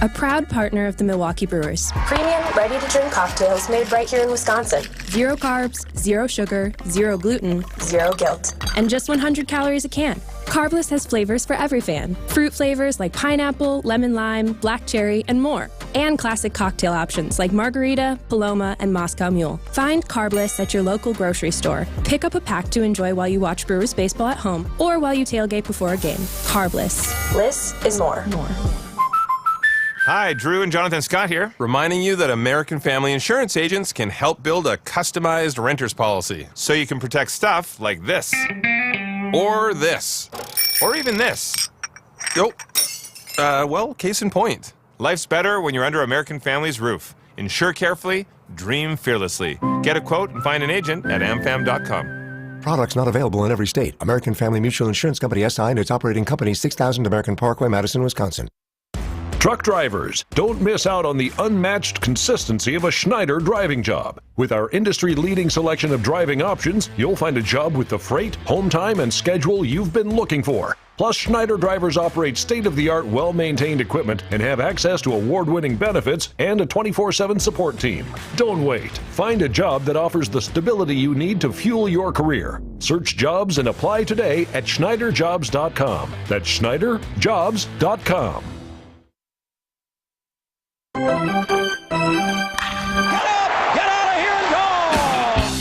a proud partner of the Milwaukee Brewers. Premium, ready-to-drink cocktails made right here in Wisconsin. 0 carbs, 0 sugar, 0 gluten, 0 guilt. and just 100 calories a can. Carbless has flavors for every fan. Fruit flavors like pineapple, lemon lime, black cherry, and more. And classic cocktail options like margarita, Paloma, and Moscow Mule. Find Carbless at your local grocery store. Pick up a pack to enjoy while you watch Brewers baseball at home or while you tailgate before a game. Carbless. Less is more. Hi, Drew and Jonathan Scott here, reminding you that American Family Insurance agents can help build a customized renter's policy so you can protect stuff like this, or this, or even this. Well, case in point. Life's better when you're under American Family's roof. Insure carefully, dream fearlessly. Get a quote and find an agent at amfam.com. Products not available in every state. American Family Mutual Insurance Company SI and its operating company, 6000 American Parkway, Madison, Wisconsin. Truck drivers, don't miss out on the unmatched consistency of a Schneider driving job. With our industry-leading selection of driving options, you'll find a job with the freight, home time, and schedule you've been looking for. Plus, Schneider drivers operate state-of-the-art, well-maintained equipment and have access to award-winning benefits and a 24/7 support team. Don't wait. Find a job that offers the stability you need to fuel your career. Search jobs and apply today at SchneiderJobs.com. That's SchneiderJobs.com.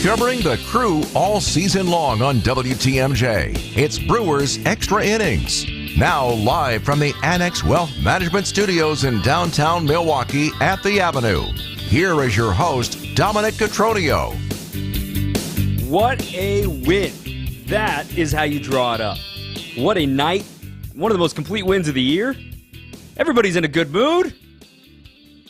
Covering the Crew all season long on WTMJ, it's Brewers Extra Innings. Now live from the Annex Wealth Management Studios in downtown Milwaukee at the Avenue. Here is your host, Dominic Cotroneo. What a win. That is how you draw it up. What a night. One of the most complete wins of the year. Everybody's in a good mood.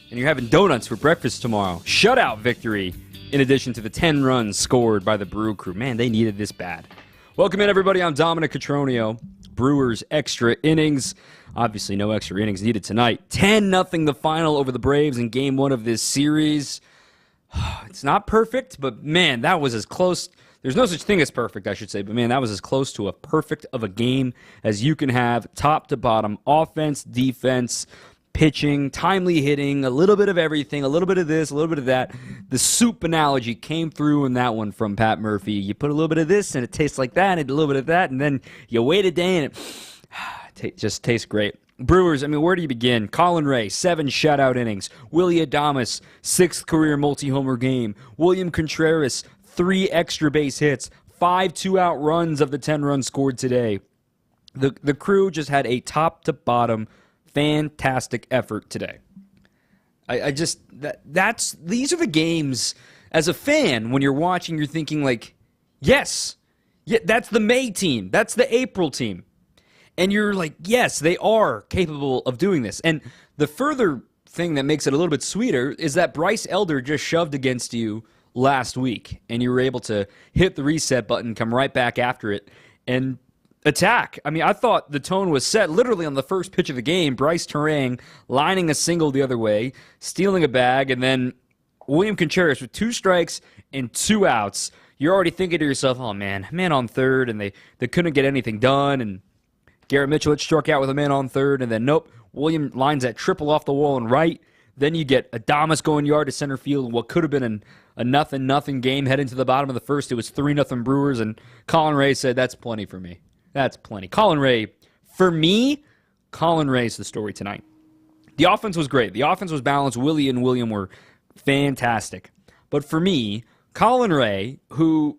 And you're having donuts for breakfast tomorrow. Shutout victory, in addition to the 10 runs scored by the Brew Crew. Man, they needed this bad. Welcome in, everybody. I'm Dominic Cotroneo. Brewers Extra Innings. Obviously, no extra innings needed tonight. 10-0 the final over the Braves in Game 1 of this series. It's not perfect, but man, that was as close. There's no such thing as perfect, I should say, but man, that was as close to a perfect of a game as you can have, top to bottom. Offense, defense, pitching, timely hitting, a little bit of everything, a little bit of this, a little bit of that. The soup analogy came through in that one from Pat Murphy. You put a little bit of this and it tastes like that, and a little bit of that, and then you wait a day and it just tastes great. Brewers, I mean, where do you begin? Colin Ray, 7 shutout innings. Willie Adames, 6th career multi-homer game. William Contreras, 3 extra base hits, 5 2-out runs of the 10 runs scored today. The Crew just had a top-to-bottom fantastic effort today. These are the games, as a fan, when you're watching, you're thinking like, yes, that's the May team, that's the April team. And you're like, yes, they are capable of doing this. And the further thing that makes it a little bit sweeter is that Bryce Elder just shoved against you last week, and you were able to hit the reset button, come right back after it, and attack. I mean, I thought the tone was set literally on the first pitch of the game. Bryce Terang lining a single the other way, stealing a bag, and then William Contreras with 2 strikes and 2 outs. You're already thinking to yourself, oh man on third, and they couldn't get anything done, and Garrett Mitchell had struck out with a man on third, and then nope, William lines that triple off the wall and right. Then you get Adames going yard to center field, what could have been a 0-0 game heading to the bottom of the first. It was 3-0 Brewers, and Colin Ray said, that's plenty for me. That's plenty. Colin Ray, for me, Colin Ray's the story tonight. The offense was great. The offense was balanced. Willie and William were fantastic. But for me, Colin Ray, who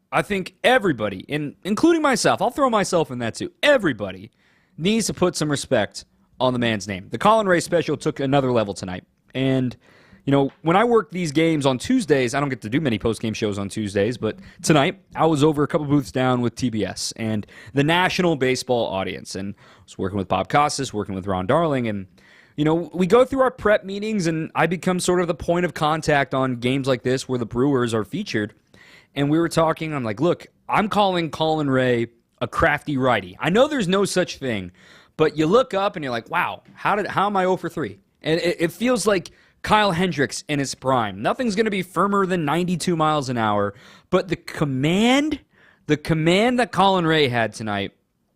I think everybody, including myself, I'll throw myself in that too, everybody needs to put some respect on the man's name. The Colin Ray special took another level tonight. And you know, when I work these games on Tuesdays, I don't get to do many post-game shows on Tuesdays, but tonight I was over a couple booths down with TBS and the national baseball audience, and I was working with Bob Costas, working with Ron Darling, and you know, we go through our prep meetings, and I become sort of the point of contact on games like this where the Brewers are featured, and we were talking, I'm like, look, I'm calling Colin Ray a crafty righty. I know there's no such thing, but you look up and you're like, wow, how am I 0 for 3? And it feels like Kyle Hendricks in his prime. Nothing's going to be firmer than 92 miles an hour, but the command that Colin Ray had tonight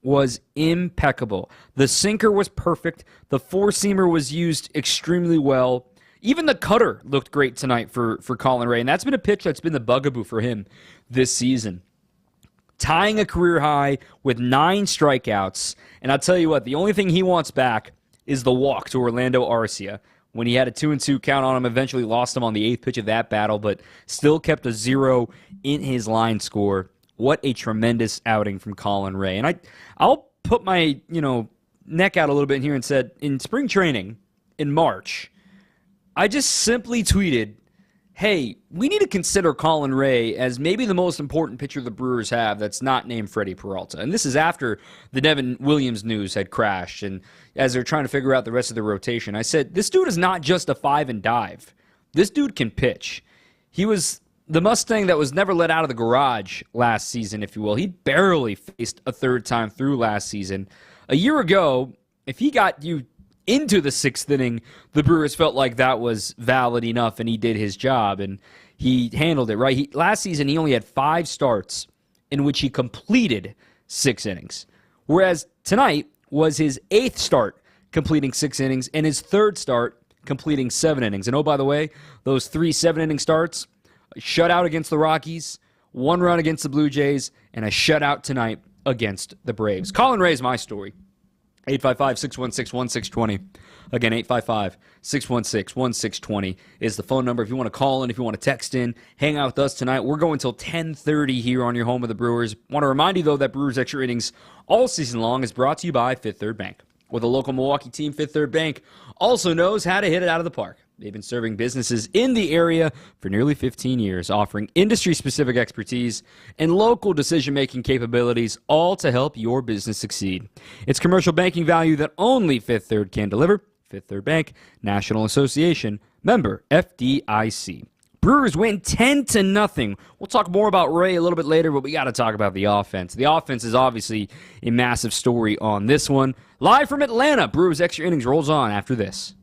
was impeccable. The sinker was perfect. The four-seamer was used extremely well. Even the cutter looked great tonight for Colin Ray, and that's been a pitch that's been the bugaboo for him this season. Tying a career high with 9 strikeouts, and I'll tell you what, the only thing he wants back is the walk to Orlando Arcia. When he had a 2-2 count on him, eventually lost him on the 8th pitch of that battle, but still kept a 0 in his line score. What a tremendous outing from Colin Ray. And I'll put my neck out a little bit here and said, in spring training in March, I just simply tweeted, hey, we need to consider Colin Ray as maybe the most important pitcher the Brewers have that's not named Freddie Peralta. And this is after the Devin Williams news had crashed, and as they're trying to figure out the rest of the rotation, I said, this dude is not just a 5 and dive. This dude can pitch. He was the Mustang that was never let out of the garage last season, if you will. He barely faced a third time through last season. A year ago, if he got you into the 6th inning, the Brewers felt like that was valid enough, and he did his job, and he handled it right. Last season, he only had 5 starts in which he completed 6 innings, whereas tonight was his 8th start completing 6 innings and his 3rd start completing 7 innings. And oh, by the way, those 3 7-inning starts, a shutout against the Rockies, 1 run against the Blue Jays, and a shutout tonight against the Braves. Colin Ray is my story. 855-616-1620. Again, 855-616-1620 is the phone number if you want to call in, if you want to text in, hang out with us tonight. We're going until 10:30 here on your home of the Brewers. Want to remind you, though, that Brewers Extra Innings all season long is brought to you by Fifth Third Bank. With a local Milwaukee team, Fifth Third Bank also knows how to hit it out of the park. They've been serving businesses in the area for nearly 15 years, offering industry-specific expertise and local decision-making capabilities, all to help your business succeed. It's commercial banking value that only Fifth Third can deliver. Fifth Third Bank, National Association, member FDIC. Brewers win 10-0. We'll talk more about Ray a little bit later, but we got to talk about the offense. The offense is obviously a massive story on this one. Live from Atlanta, Brewers Extra Innings rolls on after this.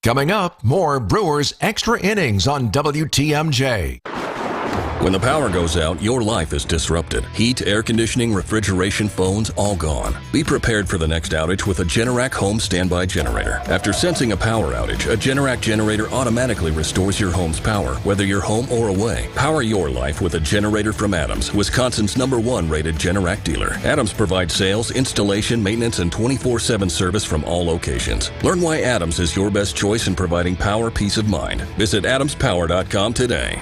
Coming up, more Brewers Extra Innings on WTMJ. When the power goes out, your life is disrupted. Heat, air conditioning, refrigeration, phones, all gone. Be prepared for the next outage with a Generac home standby generator. After sensing a power outage, a Generac generator automatically restores your home's power, whether you're home or away. Power your life with a generator from Adams, Wisconsin's #1 rated Generac dealer. Adams provides sales, installation, maintenance, and 24/7 service from all locations. Learn why Adams is your best choice in providing power peace of mind. Visit adamspower.com today.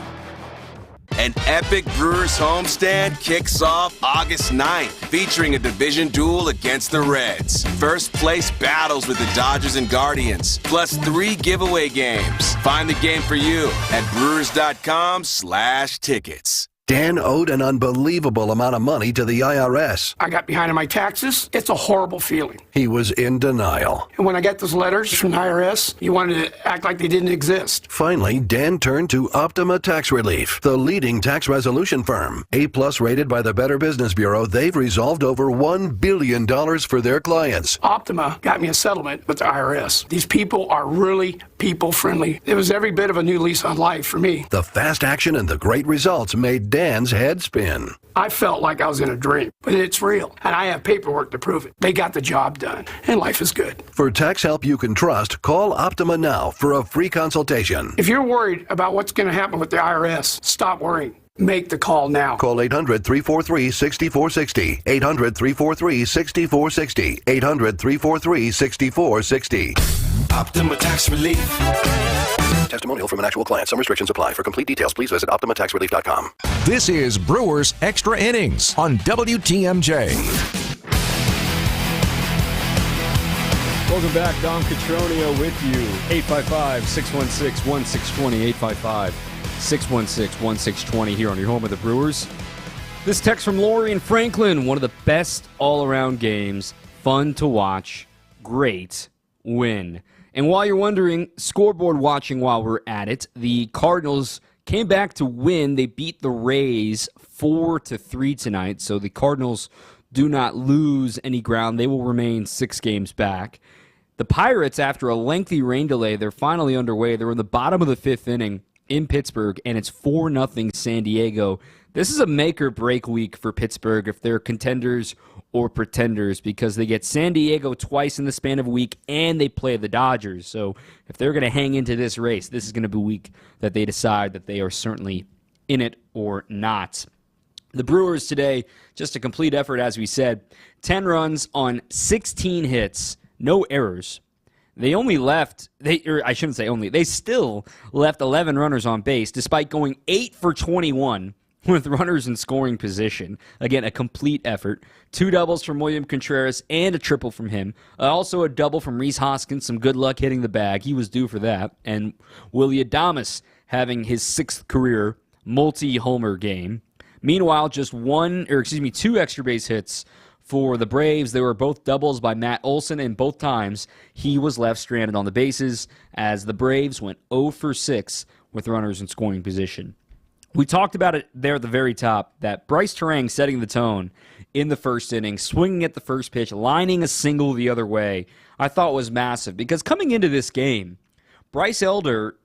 An epic Brewers homestand kicks off August 9th, featuring a division duel against the Reds. First place battles with the Dodgers and Guardians, plus 3 giveaway games. Find the game for you at brewers.com/tickets. Dan owed an unbelievable amount of money to the IRS. I got behind on my taxes. It's a horrible feeling. He was in denial. And when I got those letters from the IRS, you wanted to act like they didn't exist. Finally, Dan turned to Optima Tax Relief, the leading tax resolution firm. A-plus rated by the Better Business Bureau, they've resolved over $1 billion for their clients. Optima got me a settlement with the IRS. These people are really people-friendly. It was every bit of a new lease on life for me. The fast action and the great results made Dan's head spin. I felt like I was in a dream, but it's real, and I have paperwork to prove it. They got the job done, and life is good. For tax help you can trust, call Optima now for a free consultation. If you're worried about what's going to happen with the IRS, stop worrying. Make the call now. Call 800-343-6460. 800-343-6460. 800-343-6460. Optima Tax Relief. Testimonial from an actual client. Some restrictions apply. For complete details, please visit OptimaTaxRelief.com. This is Brewers Extra Innings on WTMJ. Welcome back. Dom Catronio with you. 855-616-1620. 855-616-1620 here on your home of the Brewers. This text from Lori and Franklin. One of the best all-around games. Fun to watch. Great win. And while you're wondering, scoreboard watching while we're at it, the Cardinals came back to win. They beat the Rays 4-3 tonight, so the Cardinals do not lose any ground. They will remain 6 games back. The Pirates, after a lengthy rain delay, they're finally underway. They're in the bottom of the 5th inning in Pittsburgh, and it's 4-0 San Diego. This is a make-or-break week for Pittsburgh if they're contenders or pretenders because they get San Diego twice in the span of a week and they play the Dodgers. So if they're going to hang into this race, this is going to be a week that they decide that they are certainly in it or not. The Brewers today, just a complete effort, as we said. 10 runs on 16 hits, no errors. They still left 11 runners on base, despite going 8 for 21 with runners in scoring position. Again, a complete effort. 2 doubles from William Contreras and a triple from him. Also a double from Rhys Hoskins. Some good luck hitting the bag. He was due for that. And Willy Adames having his 6th career multi-homer game. Meanwhile, just 2 extra base hits for the Braves. They were both doubles by Matt Olson, and both times he was left stranded on the bases as the Braves went 0 for 6 with runners in scoring position. We talked about it there at the very top, that Bryce Terang setting the tone in the first inning, swinging at the first pitch, lining a single the other way, I thought was massive. Because coming into this game, Bryce Elder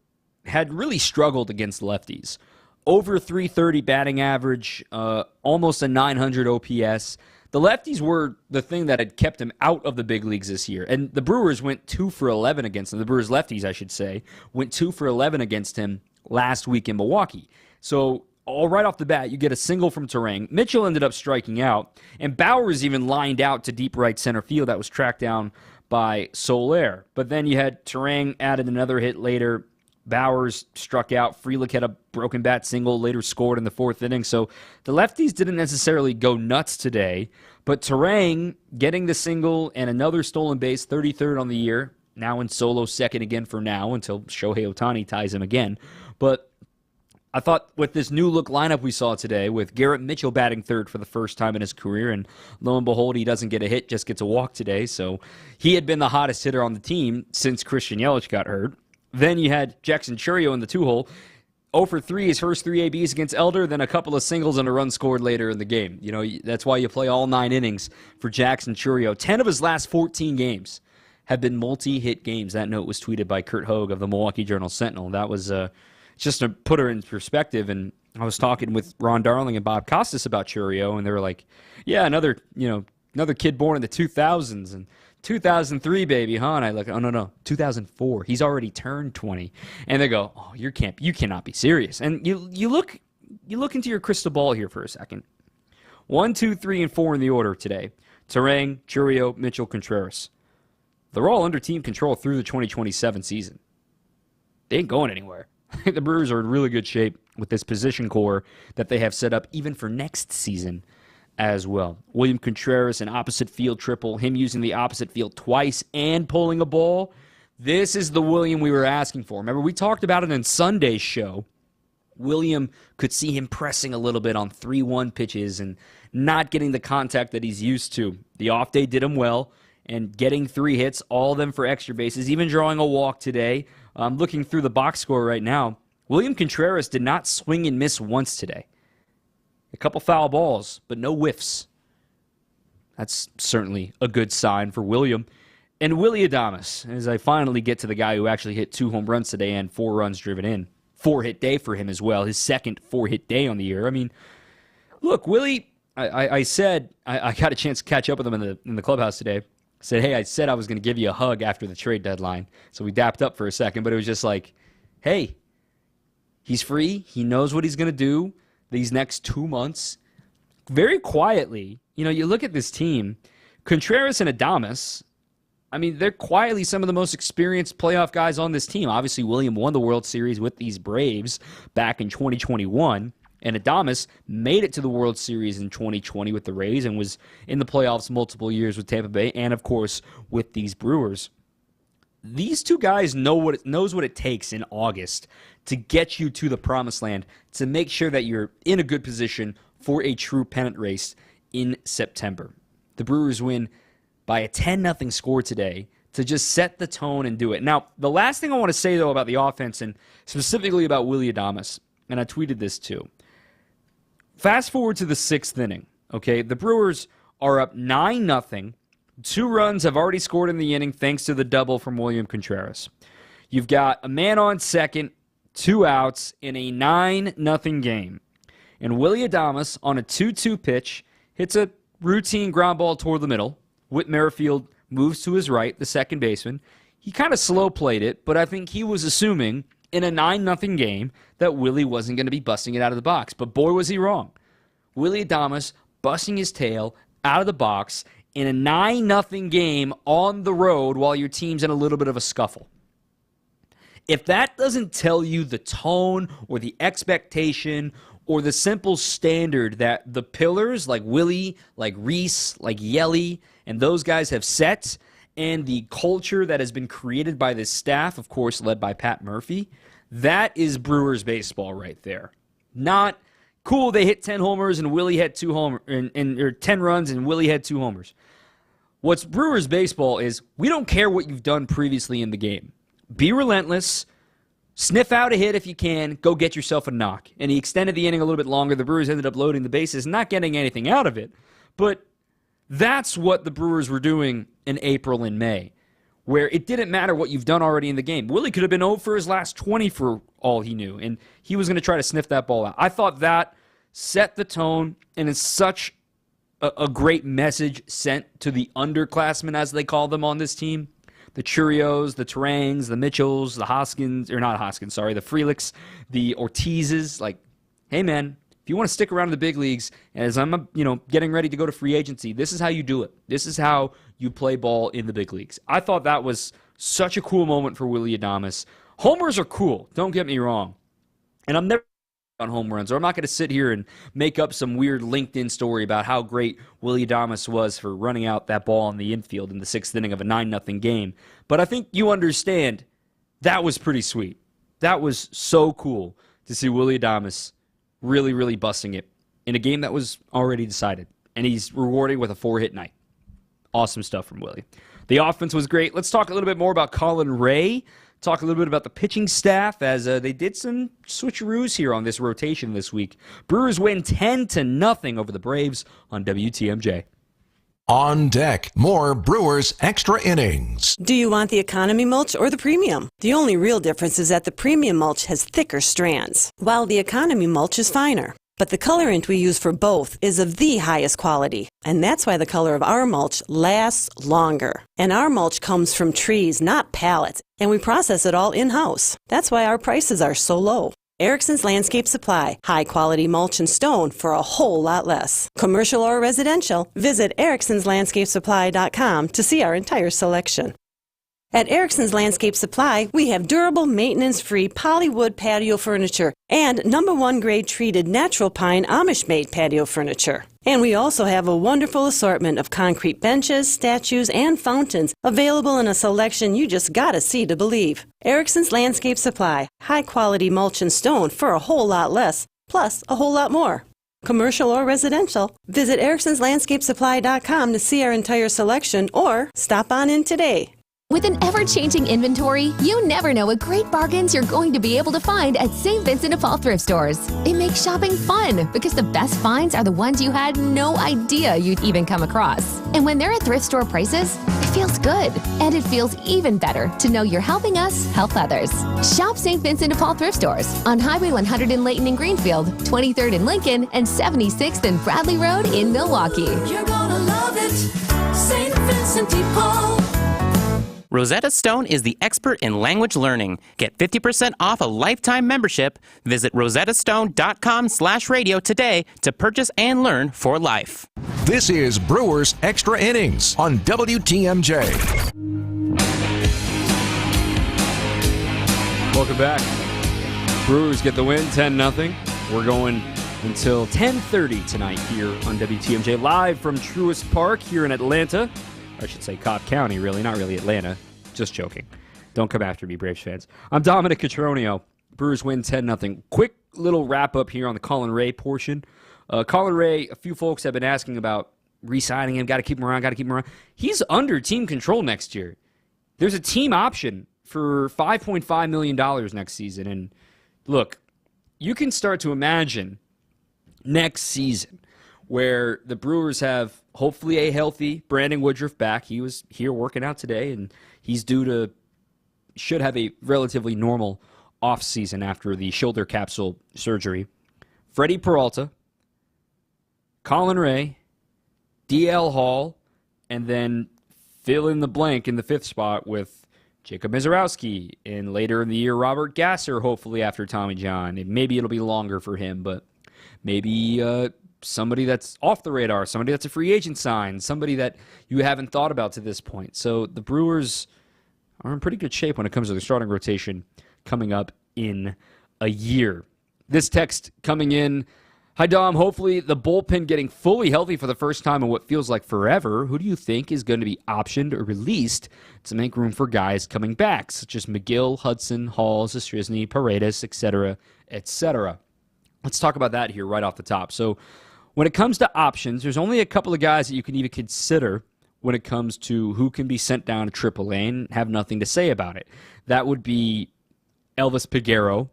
had really struggled against lefties. Over 330 batting average, almost a 900 OPS. The lefties were the thing that had kept him out of the big leagues this year. And the Brewers went 2 for 11 against him. The Brewers lefties, I should say, went 2 for 11 against him last week in Milwaukee. So, right off the bat, you get a single from Terang. Mitchell ended up striking out, and Bowers even lined out to deep right center field. That was tracked down by Soler. But then you had Terang added another hit later. Bowers struck out. Frelick had a broken bat single, later scored in the 4th inning. So the lefties didn't necessarily go nuts today, but Terang getting the single and another stolen base, 33rd on the year, now in solo second again for now until Shohei Ohtani ties him again. But I thought with this new look lineup we saw today, with Garrett Mitchell batting 3rd for the first time in his career, and lo and behold, he doesn't get a hit, just gets a walk today. So he had been the hottest hitter on the team since Christian Yelich got hurt. Then you had Jackson Chourio in the 2-hole. 0 for 3, his first 3 ABs against Elder, then a couple of singles and a run scored later in the game. You know, that's why you play all 9 innings for Jackson Chourio. 10 of his last 14 games have been multi-hit games. That note was tweeted by Kurt Hogue of the Milwaukee Journal-Sentinel. That was just to put her in perspective. And I was talking with Ron Darling and Bob Costas about Chourio, and they were like, yeah, another kid born in the 2000s, and 2003, baby, huh? And I look, oh, no, 2004. He's already turned 20. And they go, oh, you cannot be serious. And you look into your crystal ball here for a second. 1, 2, 3, and 4 in the order today. Terang, Chourio, Mitchell, Contreras. They're all under team control through the 2027 season. They ain't going anywhere. The Brewers are in really good shape with this position core that they have set up even for next season as well. William Contreras, an opposite field triple, him using the opposite field twice and pulling a ball. This is the William we were asking for. Remember, we talked about it in Sunday's show. William could see him pressing a little bit on 3-1 pitches and not getting the contact that he's used to. The off day did him well, and getting 3 hits, all of them for extra bases, even drawing a walk today. I'm looking through the box score right now. William Contreras did not swing and miss once today. A couple foul balls, but no whiffs. That's certainly a good sign for William. And Willy Adames, as I finally get to the guy who actually hit 2 home runs today and 4 runs driven in. 4-hit day for him as well, his second 4-hit day on the year. I mean, look, Willie, I said, I got a chance to catch up with him in the clubhouse today. I said, hey, I said I was going to give you a hug after the trade deadline. So we dapped up for a second, but it was just like, hey, he's free. He knows what he's going to do these next 2 months. Very quietly, you look at this team, Contreras and Adames, I mean, they're quietly some of the most experienced playoff guys on this team. Obviously, William won the World Series with these Braves back in 2021, and Adames made it to the World Series in 2020 with the Rays and was in the playoffs multiple years with Tampa Bay and, of course, with these Brewers. These two guys knows what it takes in August to get you to the promised land, to make sure that you're in a good position for a true pennant race in September. The Brewers win by a 10-0 score today to just set the tone and do it. Now, the last thing I want to say, though, about the offense, and specifically about Willy Adames, and I tweeted this too. Fast forward to the 6th inning, okay? The Brewers are up 9-0. 2 runs have already scored in the inning thanks to the double from William Contreras. You've got a man on second, 2 outs in a 9-0 game. And Willy Adames on a 2-2 pitch hits a routine ground ball toward the middle. Whit Merrifield moves to his right, the second baseman. He kind of slow played it, but I think he was assuming in a 9-0 game that Willie wasn't going to be busting it out of the box. But boy, was he wrong. Willie Adames busting his tail out of the box in a 9-0 game on the road while your team's in a little bit of a scuffle. If that doesn't tell you the tone or the expectation or the simple standard that the pillars like Willie, like Reese, like Yelly, and those guys have set, and the culture that has been created by this staff, of course, led by Pat Murphy, that is Brewers baseball right there. Not cool, they hit 10 homers and Willie had 2 homers, or 10 runs and Willie had 2 homers. What's Brewers baseball is we don't care what you've done previously in the game. Be relentless. Sniff out a hit if you can. Go get yourself a knock. And he extended the inning a little bit longer. The Brewers ended up loading the bases, not getting anything out of it. But that's what the Brewers were doing in April and May, where it didn't matter what you've done already in the game. Willie could have been 0 for his last 20 for all he knew, and he was going to try to sniff that ball out. I thought that set the tone, and it's such a great message sent to the underclassmen, as they call them on this team. The Churios, the Turangs, the Mitchells, the Hoskins, or not Hoskins, sorry, the Freliks, the Ortizes. Like, hey, man, if you want to stick around in the big leagues, as I'm, getting ready to go to free agency, this is how you do it. This is how you play ball in the big leagues. I thought that was such a cool moment for Willie Adames. Homers are cool, don't get me wrong. And I'm never on home runs, or I'm not going to sit here and make up some weird LinkedIn story about how great Willie Adames was for running out that ball in the infield in the 6th inning of a 9-0 game. But I think you understand that was pretty sweet. That was so cool to see Willie Adames really, really busting it in a game that was already decided. And he's rewarded with a 4-hit night. Awesome stuff from Willie. The offense was great. Let's talk a little bit more about Colin Ray. Talk a little bit about the pitching staff as they did some switcheroos here on this rotation this week. Brewers win 10-0 over the Braves on WTMJ. On deck, more Brewers Extra Innings. Do you want the economy mulch or the premium? The only real difference is that the premium mulch has thicker strands, while the economy mulch is finer. But the colorant we use for both is of the highest quality, and that's why the color of our mulch lasts longer. And our mulch comes from trees, not pallets, and we process it all in-house. That's why our prices are so low. Erickson's Landscape Supply, high-quality mulch and stone for a whole lot less. Commercial or residential, visit ericksonslandscapesupply.com to see our entire selection. At Erickson's Landscape Supply, we have durable, maintenance-free polywood patio furniture and #1 grade treated natural pine Amish-made patio furniture. And we also have a wonderful assortment of concrete benches, statues, and fountains available in a selection you just gotta see to believe. Erickson's Landscape Supply, high-quality mulch and stone for a whole lot less, plus a whole lot more. Commercial or residential, visit ericksonslandscapesupply.com to see our entire selection or stop on in today. With an ever-changing inventory, you never know what great bargains you're going to be able to find at St. Vincent de Paul thrift stores. It makes shopping fun because the best finds are the ones you had no idea you'd even come across. And when they're at thrift store prices, it feels good. And it feels even better to know you're helping us help others. Shop St. Vincent de Paul thrift stores on Highway 100 in Layton and Greenfield, 23rd in Lincoln, and 76th and Bradley Road in Milwaukee. You're gonna love it, St. Vincent de Paul. Rosetta Stone is the expert in language learning. Get 50% off a lifetime membership. Visit rosettastone.com/radio today to purchase and learn for life. This is Brewers Extra Innings on WTMJ. Welcome back. Brewers get the win, 10-0. We're going until 10:30 tonight here on WTMJ, live from Truist Park here in Atlanta. I should say Cobb County, really, not really Atlanta. Just joking. Don't come after me, Braves fans. I'm Dominic Cotroneo. Brewers win 10-0. Quick little wrap-up here on the Colin Ray portion. Colin Ray, a few folks have been asking about re-signing him. Got to keep him around. He's under team control next year. There's a team option for $5.5 million next season. And look, you can start to imagine next season where the Brewers have hopefully a healthy Brandon Woodruff back. He was here working out today, and he's should have a relatively normal offseason after the shoulder capsule surgery. Freddie Peralta, Colin Ray, DL Hall, and then fill in the blank in the 5th spot with Jacob Mizorowski, and later in the year, Robert Gasser, hopefully after Tommy John. And maybe it'll be longer for him, but maybe somebody that's off the radar, somebody that's a free agent sign, somebody that you haven't thought about to this point. So the Brewers are in pretty good shape when it comes to the starting rotation coming up in a year. This text coming in, hi Dom, hopefully the bullpen getting fully healthy for the first time in what feels like forever. Who do you think is going to be optioned or released to make room for guys coming back, such as McGill, Hudson, Hall, Zastryzny, Paredes, etc., etc.? Let's talk about that here right off the top. So when it comes to options, there's only a couple of guys that you can even consider when it comes to who can be sent down to AAA and have nothing to say about it. That would be Elvis Peguero,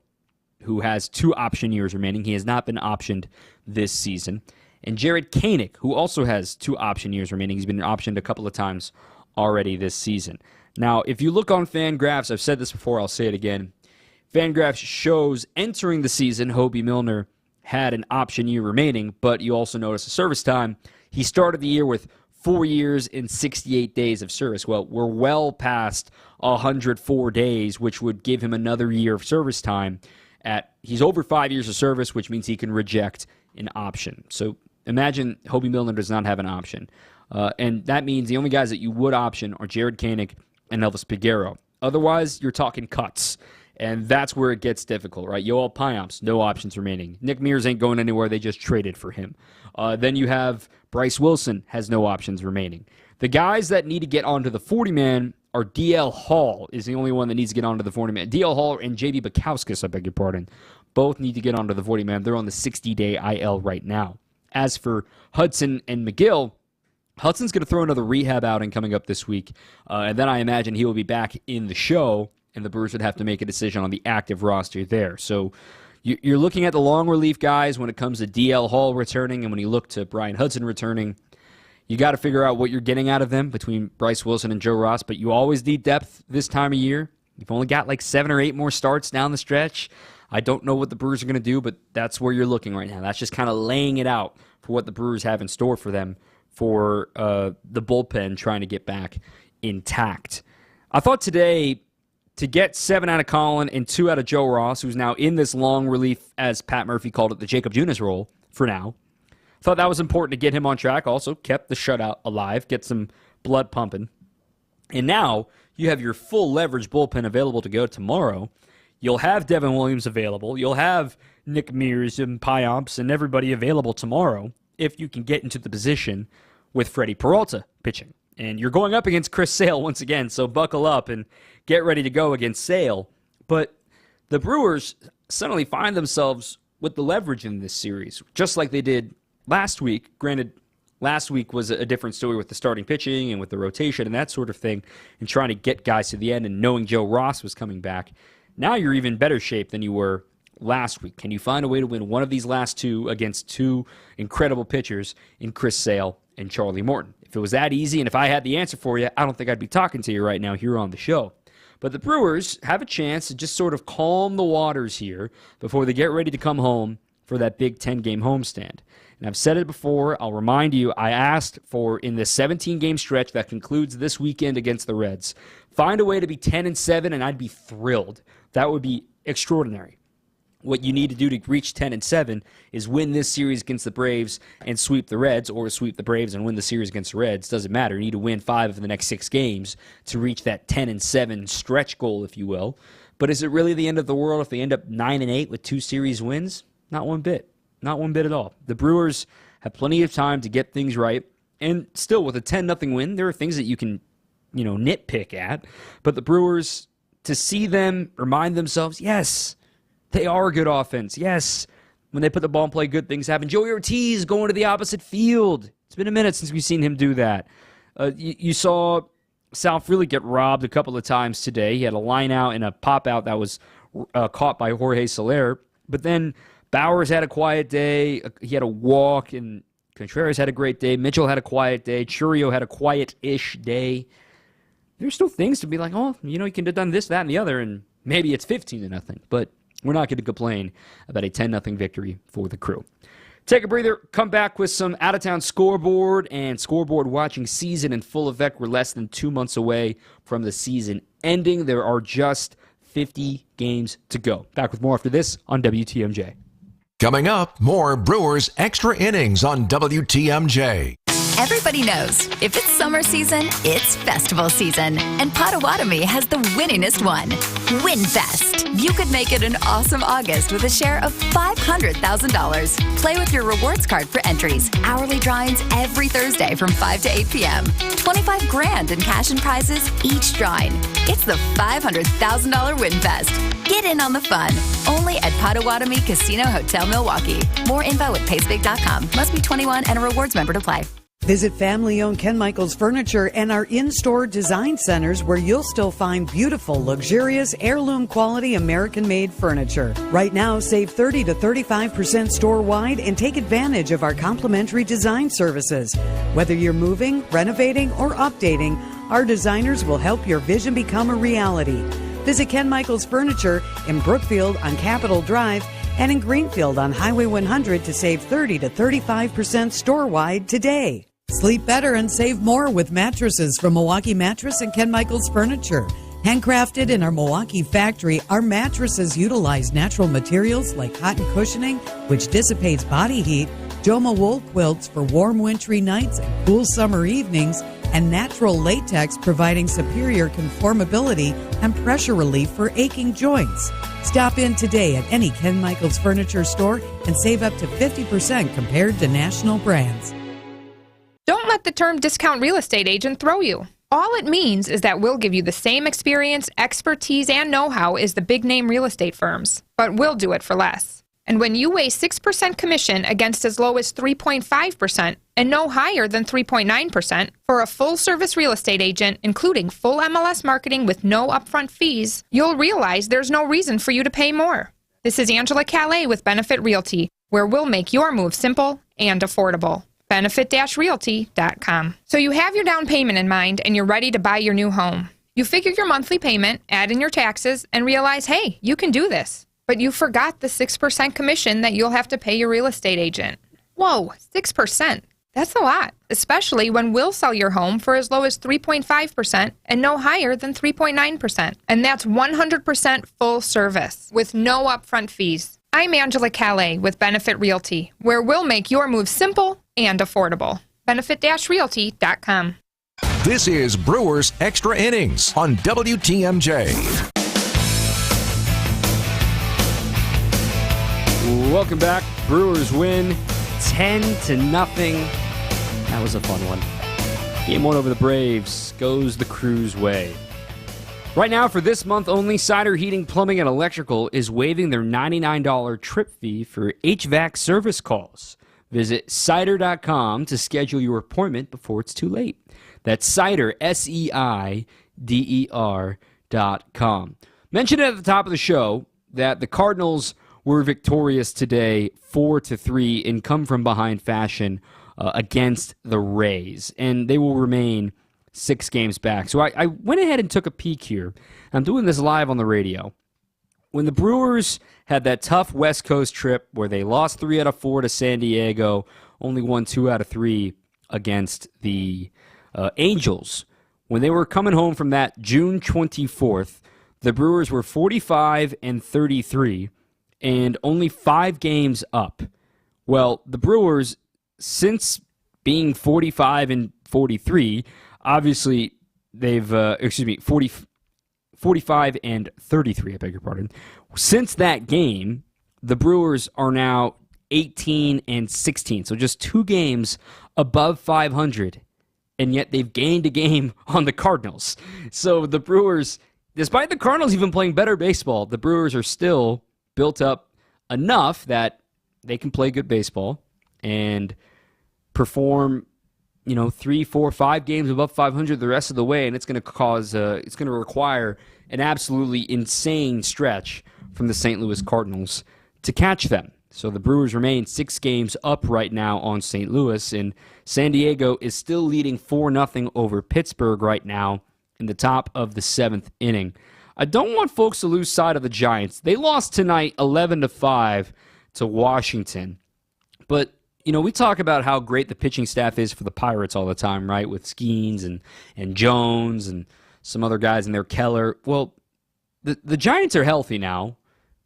who has 2 option years remaining. He has not been optioned this season. And Jared Koenig, who also has 2 option years remaining. He's been optioned a couple of times already this season. Now, if you look on FanGraphs, I've said this before, I'll say it again. FanGraphs shows entering the season, Hobie Milner had an option year remaining, but you also notice the service time. He started the year with 4 years and 68 days of service. Well, we're well past 104 days, which would give him another year of service time. He's over 5 years of service, which means he can reject an option. So imagine Hobie Milner does not have an option. And that means the only guys that you would option are Jared Koenig and Elvis Peguero. Otherwise, you're talking cuts. And that's where it gets difficult, right? Yoel Payamps, no options remaining. Nick Mears ain't going anywhere. They just traded for him. Then you have Bryce Wilson has no options remaining. The guys that need to get onto the 40-man are DL Hall is the only one that needs to get onto the 40-man. DL Hall and JB Bukowskis, I beg your pardon, both need to get onto the 40-man. They're on the 60-day IL right now. As for Hudson and McGill, Hudson's going to throw another rehab outing coming up this week, and then I imagine he will be back in the show, and the Brewers would have to make a decision on the active roster there. So you're looking at the long relief guys when it comes to DL Hall returning, and when you look to Brian Hudson returning, you got to figure out what you're getting out of them between Bryce Wilson and Joe Ross, but you always need depth this time of year. You've only got like 7 or 8 more starts down the stretch. I don't know what the Brewers are going to do, but that's where you're looking right now. That's just kind of laying it out for what the Brewers have in store for them for the bullpen trying to get back intact. I thought today, to get 7 out of Colin and 2 out of Joe Ross, who's now in this long relief, as Pat Murphy called it, the Jacob Junis role for now, thought that was important to get him on track. Also kept the shutout alive, get some blood pumping. And now you have your full leverage bullpen available to go tomorrow. You'll have Devin Williams available. You'll have Nick Mears and Payamps and everybody available tomorrow if you can get into the position with Freddie Peralta pitching. And you're going up against Chris Sale once again, so buckle up and get ready to go against Sale. But the Brewers suddenly find themselves with the leverage in this series, just like they did last week. Granted, last week was a different story with the starting pitching and with the rotation and that sort of thing, and trying to get guys to the end and knowing Joe Ross was coming back. Now you're even better shape than you were last week. Can you find a way to win one of these last 2 against 2 incredible pitchers in Chris Sale and Charlie Morton? If it was that easy and if I had the answer for you, I don't think I'd be talking to you right now here on the show. But the Brewers have a chance to just sort of calm the waters here before they get ready to come home for that big 10-game homestand. And I've said it before, I'll remind you, I asked for, in this 17-game stretch that concludes this weekend against the Reds, find a way to be 10-7, and I'd be thrilled. That would be extraordinary. What you need to do to reach 10-7 is win this series against the Braves and sweep the Reds, or sweep the Braves and win the series against the Reds. Doesn't matter. You need to win 5 of the next 6 games to reach that 10-7 stretch goal, if you will. But is it really the end of the world if they end up 9-8 with 2 series wins? Not one bit. Not one bit at all. The Brewers have plenty of time to get things right, and still with a 10-0 win, there are things that you can, nitpick at. But the Brewers, to see them remind themselves, yes, they are a good offense. Yes, when they put the ball in play, good things happen. Joey Ortiz going to the opposite field. It's been a minute since we've seen him do that. You saw Sal Frelick get robbed a couple of times today. He had a line out and a pop out that was caught by Jorge Soler. But then Bowers had a quiet day. He had a walk, and Contreras had a great day. Mitchell had a quiet day. Churio had a quiet-ish day. There's still things to be like, you can have done this, that, and the other, and maybe it's 15-0. But we're not going to complain about a 10-0 victory for the Crew. Take a breather, come back with some out-of-town scoreboard and scoreboard watching season in full effect. We're less than 2 months away from the season ending. There are just 50 games to go. Back with more after this on WTMJ. Coming up, more Brewers Extra Innings on WTMJ. Everybody knows if it's summer season, it's festival season. And Potawatomi has the winningest one, WinFest. You could make it an awesome August with a share of $500,000. Play with your rewards card for entries. Hourly drawings every Thursday from 5 to 8 p.m. $25,000 in cash and prizes each drawing. It's the $500,000 WinFest. Get in on the fun. Only at Potawatomi Casino Hotel Milwaukee. More info at pacebig.com. Must be 21 and a rewards member to play. Visit family-owned Ken Michaels Furniture and our in-store design centers where you'll still find beautiful, luxurious, heirloom-quality American-made furniture. Right now, save 30 to 35% store-wide and take advantage of our complimentary design services. Whether you're moving, renovating, or updating, our designers will help your vision become a reality. Visit Ken Michaels Furniture in Brookfield on Capitol Drive and in Greenfield on Highway 100 to save 30 to 35% store-wide today. Sleep better and save more with mattresses from Milwaukee Mattress and Ken Michaels Furniture. Handcrafted in our Milwaukee factory, our mattresses utilize natural materials like cotton cushioning, which dissipates body heat, Joma wool quilts for warm wintry nights and cool summer evenings, and natural latex providing superior conformability and pressure relief for aching joints. Stop in today at any Ken Michaels Furniture store and save up to 50% compared to national brands. Don't let the term discount real estate agent throw you. All it means is that we'll give you the same experience, expertise, and know-how as the big-name real estate firms, but we'll do it for less. And when you weigh 6% commission against as low as 3.5% and no higher than 3.9% for a full-service real estate agent, including full MLS marketing with no upfront fees, you'll realize there's no reason for you to pay more. This is Angela Calais with Benefit Realty, where we'll make your move simple and affordable. Benefit-realty.com. So you have your down payment in mind and you're ready to buy your new home. You figure your monthly payment, add in your taxes, and realize, hey, you can do this. But you forgot the 6% commission that you'll have to pay your real estate agent. Whoa, 6%. That's a lot, especially when we'll sell your home for as low as 3.5% and no higher than 3.9%. And that's 100% full service with no upfront fees. I'm Angela Calais with Benefit Realty, where we'll make your move simple and affordable. Benefit-realty.com. This is Brewers Extra Innings on WTMJ. Welcome back. Brewers win 10-0. That was a fun one. Game 1 over the Braves goes the Crew's way. Right now, for this month only, Cider Heating, Plumbing, and Electrical is waiving their $99 trip fee for HVAC service calls. Visit cider.com to schedule your appointment before it's too late. That's Cider, SEIDER.com. Mentioned at the top of the show that the Cardinals were victorious today 4-3 in come-from-behind fashion against the Rays, and they will remain 6 games back. So I went ahead and took a peek here. I'm doing this live on the radio. When the Brewers had that tough West Coast trip where they lost 3 out of 4 to San Diego, only won 2 out of 3 against the Angels, when they were coming home from that June 24th, the Brewers were 45-33 and only 5 games up. Well, the Brewers, since being 45-43, obviously they've 45-33, I beg your pardon. Since that game, the Brewers are now 18-16, so just 2 games above 500, and yet they've gained a game on the Cardinals. So the Brewers, despite the Cardinals even playing better baseball, the Brewers are still built up enough that they can play good baseball and perform, 3, 4, 5 games above 500 the rest of the way, and it's going to require an absolutely insane stretch from the St. Louis Cardinals to catch them. So the Brewers remain 6 games up right now on St. Louis, and San Diego is still leading 4-0 over Pittsburgh right now in the top of the 7th inning. I don't want folks to lose sight of the Giants. They lost tonight 11-5 to Washington. But we talk about how great the pitching staff is for the Pirates all the time, right? With Skeens and Jones and some other guys in there, Keller. Well, the Giants are healthy now.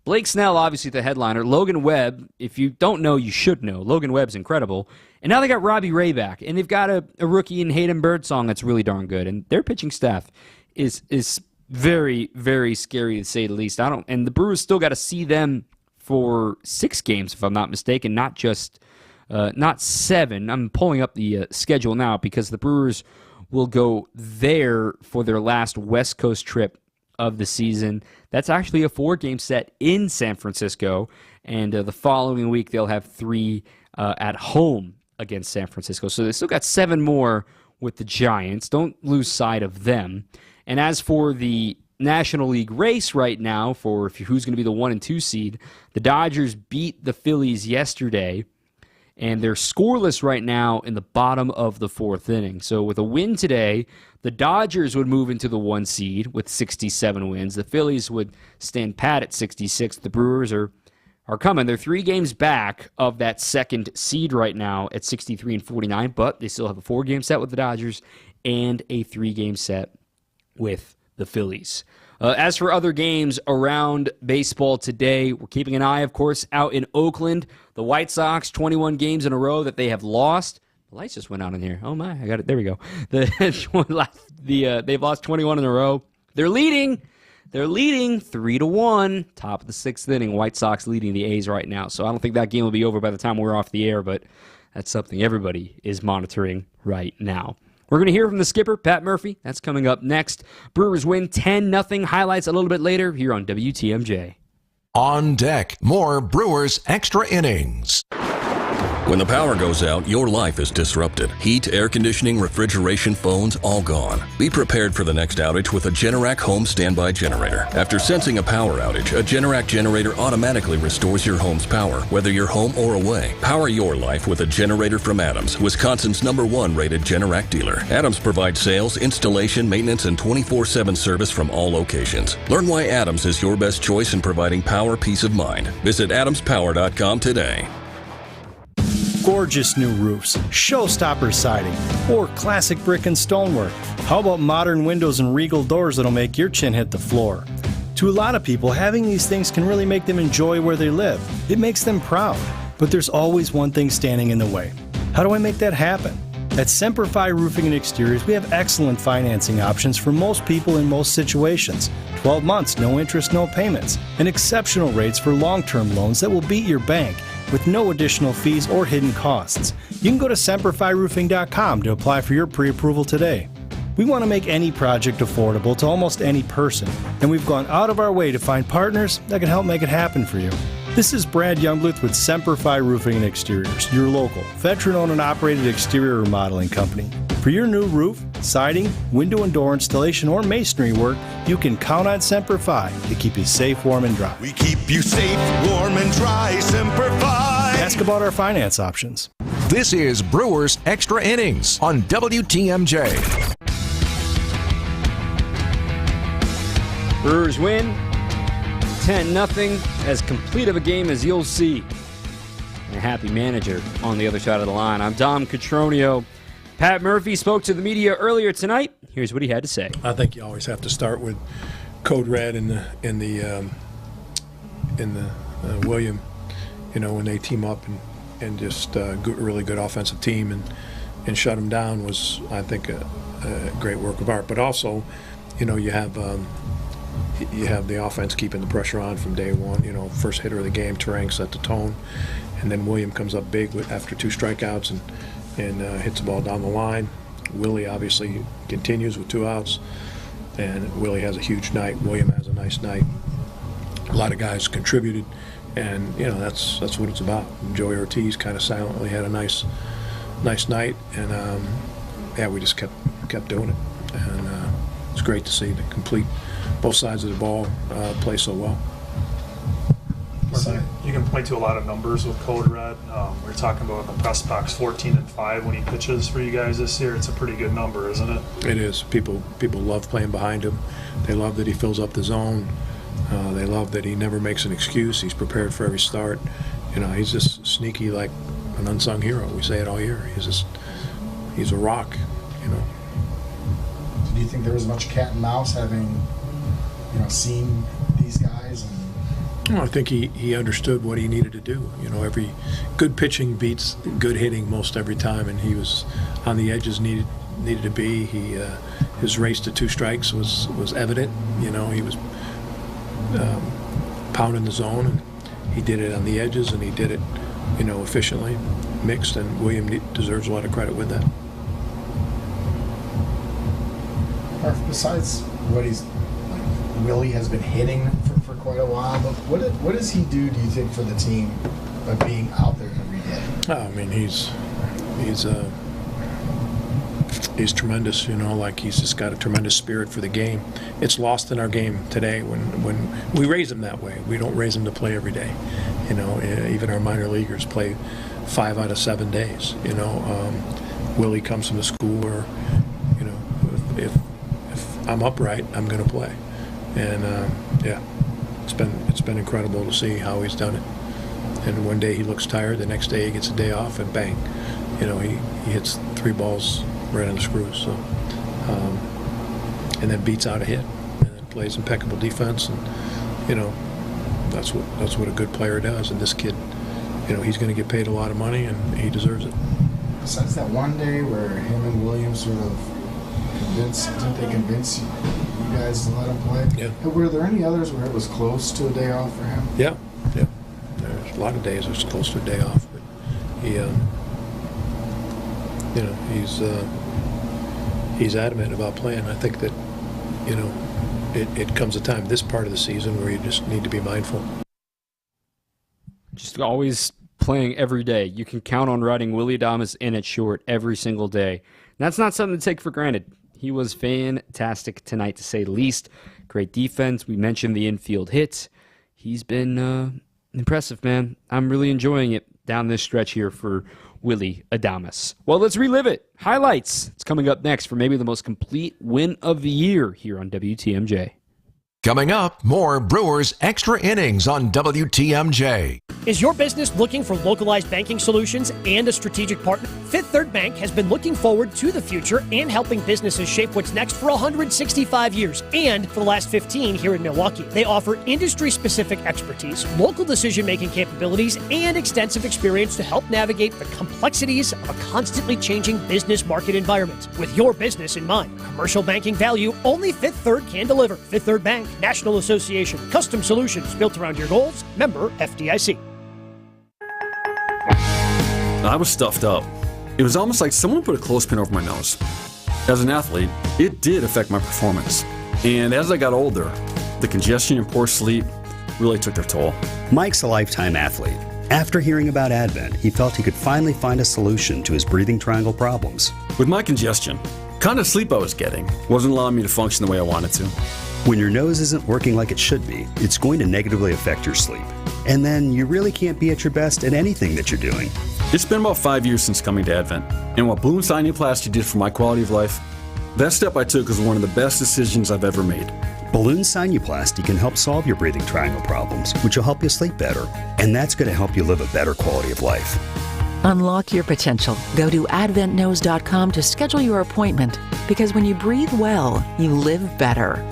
Blake Snell, obviously the headliner. Logan Webb, if you don't know, you should know. Logan Webb's incredible. And now they got Robbie Ray back. And they've got a rookie in Hayden Birdsong that's really darn good. And their pitching staff is very, very scary to say the least. And the Brewers still got to see them for 6 games, if I'm not mistaken, not 7. I'm pulling up the schedule now because the Brewers will go there for their last West Coast trip of the season. That's actually a 4-game set in San Francisco, and the following week they'll have 3 at home against San Francisco. So they still got 7 more with the Giants. Don't lose sight of them. And as for the National League race right now for who's going to be the 1 and 2 seed, the Dodgers beat the Phillies yesterday, and they're scoreless right now in the bottom of the 4th inning. So with a win today, the Dodgers would move into the 1 seed with 67 wins. The Phillies would stand pat at 66. The Brewers are coming. They're 3 games back of that 2nd seed right now at 63 and 49, but they still have a 4-game set with the Dodgers and a 3-game set with the Phillies. As for other games around baseball today, we're keeping an eye, of course, out in Oakland. The White Sox, 21 games in a row that they have lost. The lights just went out in here. Oh, my. I got it. There we go. They've lost 21 in a row. They're leading 3-1. Top of the 6th inning. White Sox leading the A's right now. So I don't think that game will be over by the time we're off the air, but that's something everybody is monitoring right now. We're going to hear from the skipper, Pat Murphy. That's coming up next. Brewers win 10-0. Highlights a little bit later here on WTMJ. On deck, more Brewers Extra Innings. When the power goes out, your life is disrupted. Heat, air conditioning, refrigeration, phones, all gone. Be prepared for the next outage with a Generac home standby generator. After sensing a power outage, a Generac generator automatically restores your home's power, whether you're home or away. Power your life with a generator from Adams, Wisconsin's #1 rated Generac dealer. Adams provides sales, installation, maintenance, and 24/7 service from all locations. Learn why Adams is your best choice in providing power peace of mind. Visit adamspower.com today. Gorgeous new roofs, showstopper siding, or classic brick and stonework. How about modern windows and regal doors that'll make your chin hit the floor? To a lot of people, having these things can really make them enjoy where they live. It makes them proud. But there's always one thing standing in the way. How do I make that happen? At Semperfi Roofing and Exteriors, we have excellent financing options for most people in most situations. 12 months, no interest, no payments, and exceptional rates for long-term loans that will beat your bank, with no additional fees or hidden costs. You can go to SemperfiRoofing.com to apply for your pre-approval today. We want to make any project affordable to almost any person, and we've gone out of our way to find partners that can help make it happen for you. This is Brad Youngbluth with Semperfi Roofing and Exteriors, your local, veteran-owned and operated exterior remodeling company. For your new roof, siding, window and door installation, or masonry work, you can count on Semperfi to keep you safe, warm, and dry. We keep you safe, warm, and dry, Semperfi. Ask about our finance options. This is Brewers Extra Innings on WTMJ. Brewers win 10-0, as complete of a game as you'll see. And a happy manager on the other side of the line. I'm Dom Cotroneo. Pat Murphy spoke to the media earlier tonight. Here's what he had to say. I think you always have to start with Code Red in the William, when they team up and just really good offensive team and shut them down was, I think, a great work of art. But also, you have the offense keeping the pressure on from day one. First hitter of the game, Terang set the tone, and then William comes up big after 2 strikeouts and hits the ball down the line. Willie obviously continues with 2 outs, and Willie has a huge night. William has a nice night. A lot of guys contributed, and that's what it's about. And Joey Ortiz kind of silently had a nice night, and we just kept doing it, and it's great to see the complete both sides of the ball play so well. You can point to a lot of numbers with Code Red. We're talking about in the press box 14-5 when he pitches for you guys this year. It's a pretty good number, isn't it? It is. People love playing behind him. They love that he fills up the zone. They love that he never makes an excuse. He's prepared for every start. He's just sneaky like an unsung hero. We say it all year. He's a rock, you know. Do you think there was much cat and mouse having, seen these guys? Well, I think he understood what he needed to do. You know, every good pitching beats good hitting most every time, and he was on the edges needed to be. His race to 2 strikes was evident. You know, he was pounding the zone, and he did it on the edges, and he did it, efficiently, mixed, and William deserves a lot of credit with that. Besides what Willie has been hitting for quite a while, but what does he do you think, for the team by being out there every day? I mean, he's tremendous, he's just got a tremendous spirit for the game. It's lost in our game today when we raise him that way. We don't raise him to play every day. Even our minor leaguers play 5 out of 7 days. Willie comes from the school where, if I'm upright, I'm going to play. And it's been incredible to see how he's done it. And one day he looks tired, the next day he gets a day off, and bang, he hits 3 balls right on the screws. So, and then beats out a hit, and then plays impeccable defense, and that's what a good player does. And this kid, he's going to get paid a lot of money, and he deserves it. Besides that one day where him and Williams sort of convince you guys to let him play? Yeah. Were there any others where it was close to a day off for him? Yeah. There's a lot of days it's close to a day off, but he's adamant about playing. I think that, it comes a time, this part of the season, where you just need to be mindful. Just always playing every day. You can count on riding Willie Adames in at short every single day. And that's not something to take for granted. He was fantastic tonight, to say the least. Great defense. We mentioned the infield hits. He's been impressive, man. I'm really enjoying it down this stretch here for Willie Adames. Well, let's relive it. Highlights. It's coming up next for maybe the most complete win of the year here on WTMJ. Coming up, more Brewers Extra Innings on WTMJ. Is your business looking for localized banking solutions and a strategic partner? Fifth Third Bank has been looking forward to the future and helping businesses shape what's next for 165 years, and for the last 15 here in Milwaukee. They offer industry-specific expertise, local decision-making capabilities, and extensive experience to help navigate the complexities of a constantly changing business market environment. With your business in mind, commercial banking value only Fifth Third can deliver. Fifth Third Bank, National Association, custom solutions built around your goals, member FDIC. I was stuffed up. It was almost like someone put a clothespin over my nose. As an athlete, it did affect my performance. And as I got older, the congestion and poor sleep really took their toll. Mike's a lifetime athlete. After hearing about Advent, he felt he could finally find a solution to his breathing triangle problems. With my congestion, the kind of sleep I was getting wasn't allowing me to function the way I wanted to. When your nose isn't working like it should be, it's going to negatively affect your sleep. And then you really can't be at your best at anything that you're doing. It's been about 5 years since coming to Advent, and what balloon sinuplasty did for my quality of life, that step I took was one of the best decisions I've ever made. Balloon sinuplasty can help solve your breathing triangle problems, which will help you sleep better. And that's going to help you live a better quality of life. Unlock your potential. Go to adventknows.com to schedule your appointment, because when you breathe well, you live better.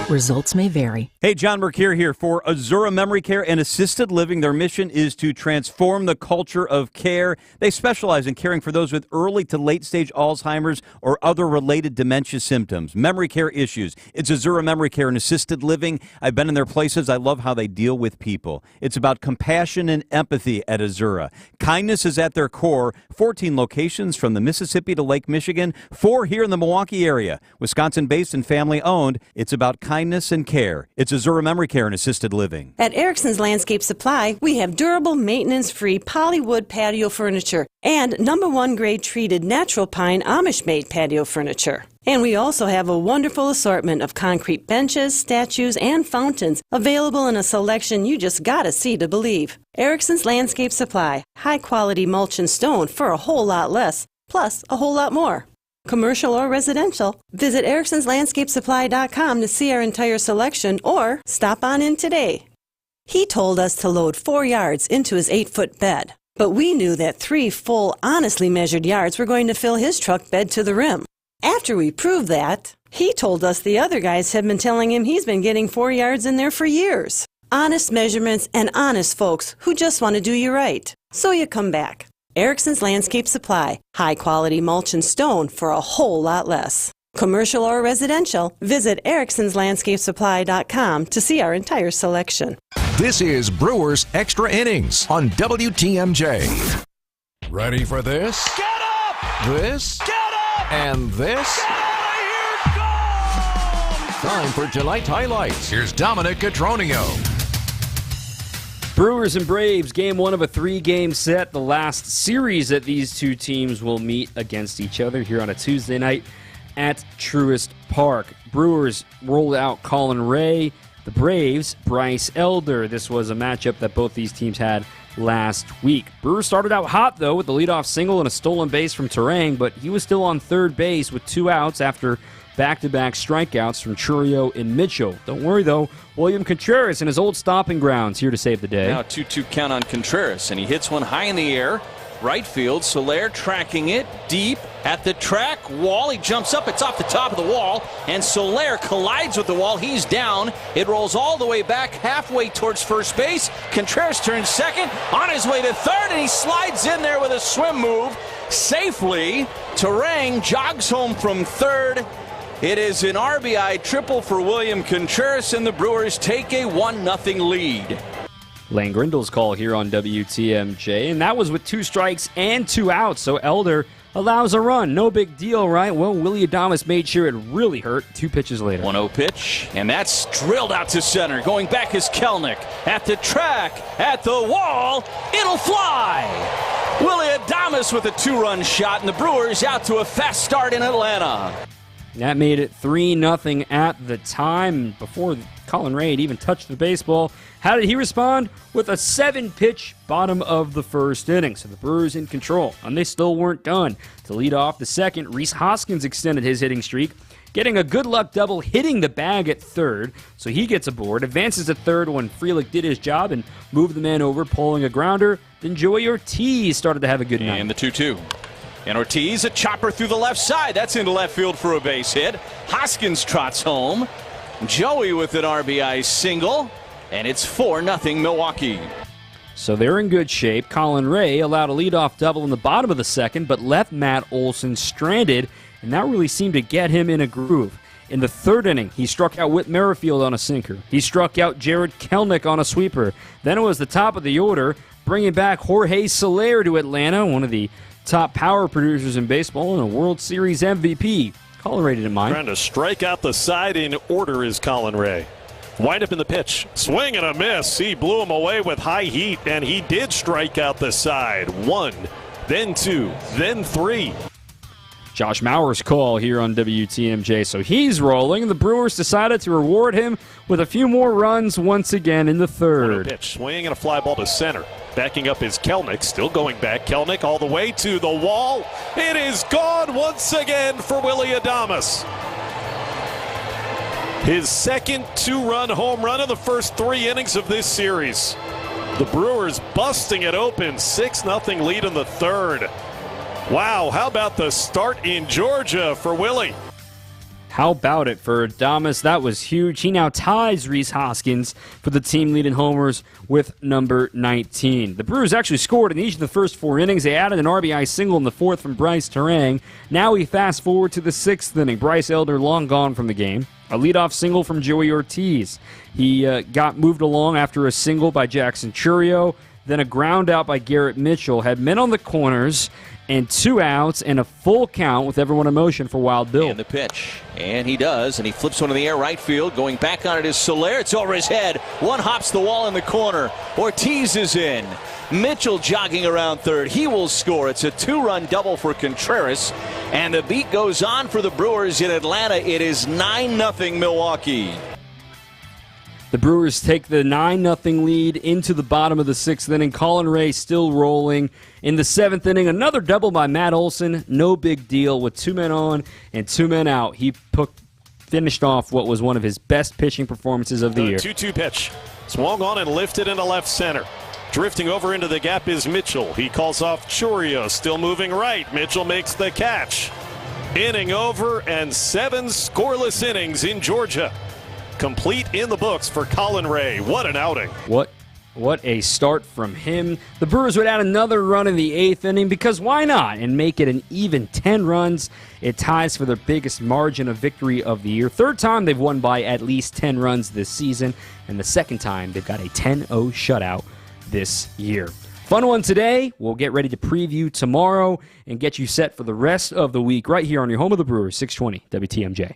Results may vary. Hey, John Mercure here for Azura Memory Care and Assisted Living. Their mission is to transform the culture of care. They specialize in caring for those with early to late stage Alzheimer's or other related dementia symptoms, memory care issues. It's Azura Memory Care and Assisted Living. I've been in their places. I love how they deal with people. It's about compassion and empathy at Azura. Kindness is at their core. 14 locations from the Mississippi to Lake Michigan, 4 here in the Milwaukee area. Wisconsin-based and family-owned. It's about kindness and care. It's Azura Memory Care and Assisted Living. At Erickson's Landscape Supply, we have durable, maintenance-free polywood patio furniture and #1 grade treated natural pine Amish-made patio furniture. And we also have a wonderful assortment of concrete benches, statues, and fountains available in a selection you just gotta see to believe. Erickson's Landscape Supply, high-quality mulch and stone for a whole lot less, plus a whole lot more. Commercial or residential, visit ericksonslandscapesupply.com to see our entire selection or stop on in today. He told us to load 4 yards into his 8-foot bed. But we knew that 3 full, honestly measured yards were going to fill his truck bed to the rim. After we proved that, he told us the other guys had been telling him he's been getting 4 yards in there for years. Honest measurements and honest folks who just want to do you right. So you come back. Erickson's Landscape Supply. High quality mulch and stone for a whole lot less. Commercial or residential, visit ericksonslandscapesupply.com to see our entire selection. This is Brewers Extra Innings on WTMJ. Ready for this? Get up! This? Get up! And this? Get out of here! Go! Time for tonight's highlights. Here's Dominic Catronio. Brewers and Braves, game 1 of a 3-game set. The last series that these two teams will meet against each other here on a Tuesday night at Truist Park. Brewers rolled out Colin Ray. The Braves, Bryce Elder. This was a matchup that both these teams had last week. Brewers started out hot, though, with the leadoff single and a stolen base from Terang, but he was still on third base with 2 outs after back-to-back strikeouts from Churio and Mitchell. Don't worry, though. William Contreras in his old stomping grounds here to save the day. Now 2-2 count on Contreras, and he hits one high in the air. Right field, Soler tracking it deep at the track wall. He jumps up, it's off the top of the wall, and Soler collides with the wall. He's down. It rolls all the way back, halfway towards first base. Contreras turns second, on his way to third, and he slides in there with a swim move safely. Terang jogs home from third. It is an RBI triple for William Contreras, and the Brewers take a 1-0 lead. Lane Grindle's call here on WTMJ, and that was with 2 strikes and 2 outs, so Elder allows a run. No big deal, right? Well, Willie Adames made sure it really hurt 2 pitches later. 1-0 pitch, and that's drilled out to center. Going back is Kelenic at the track, at the wall. It'll fly! Willie Adames with a 2-run shot, and the Brewers out to a fast start in Atlanta. That made it 3-0 at the time. Before Colin Ray had even touched the baseball, how did he respond? With a 7-pitch bottom of the first inning. So the Brewers in control, and they still weren't done. To lead off the second, Rhys Hoskins extended his hitting streak, getting a good luck double, hitting the bag at third. So he gets aboard, advances to third when Frelick did his job and moved the man over, pulling a grounder. Then Joey Ortiz started to have a good night. And the 2-2. And Ortiz, a chopper through the left side. That's into left field for a base hit. Hoskins trots home. Joey with an RBI single. And it's 4-0 Milwaukee. So they're in good shape. Colin Ray allowed a leadoff double in the bottom of the second, but left Matt Olson stranded, and that really seemed to get him in a groove. In the third inning, he struck out Whit Merrifield on a sinker. He struck out Jared Kelenic on a sweeper. Then it was the top of the order, bringing back Jorge Soler to Atlanta, one of the top power producers in baseball and a World Series MVP. Colin Ray didn't mind. Trying to strike out the side in order is Colin Ray. Wind up in the pitch. Swing and a miss. He blew him away with high heat, and he did strike out the side. 1, then 2, then 3. Josh Mauer's call here on WTMJ. So he's rolling. The Brewers decided to reward him with a few more runs once again in the third. Pitch, swing and a fly ball to center. Backing up is Kelenic, still going back. Kelenic all the way to the wall. It is gone once again for Willie Adames. His second 2-run home run of the first 3 innings of this series. The Brewers busting it open, 6-0 lead in the third. Wow, how about the start in Georgia for Willie? How about it for Adames? That was huge. He now ties Rhys Hoskins for the team lead in homers with number 19. The Brewers actually scored in each of the first 4 innings. They added an RBI single in the 4th from Bryce Terang. Now we fast forward to the 6th inning. Bryce Elder long gone from the game. A leadoff single from Joey Ortiz. He got moved along after a single by Jackson Churio. Then a ground out by Garrett Mitchell. Had men on the corners and 2 outs and a full count with everyone in motion for Wild Bill. And the pitch. And he does, and he flips one in the air right field. Going back on it is Soler. It's over his head. One hops the wall in the corner. Ortiz is in. Mitchell jogging around third. He will score. It's a 2-run double for Contreras. And the beat goes on for the Brewers in Atlanta. It is 9-0 Milwaukee. The Brewers take the 9-0 lead into the bottom of the 6th inning. Colin Ray still rolling. In the 7th inning, another double by Matt Olson. No big deal with 2 men on and 2 men out. He finished off what was one of his best pitching performances of the year. 2-2 pitch. Swung on and lifted into left center. Drifting over into the gap is Mitchell. He calls off Churio, still moving right. Mitchell makes the catch. Inning over and 7 scoreless innings in Georgia. Complete in the books for Colin Ray. What an outing. What a start from him. The Brewers would add another run in the 8th inning because why not? And make it an even 10 runs. It ties for their biggest margin of victory of the year. Third time they've won by at least 10 runs this season. And the second time they've got a 10-0 shutout this year. Fun one today. We'll get ready to preview tomorrow and get you set for the rest of the week right here on your home of the Brewers, 620 WTMJ.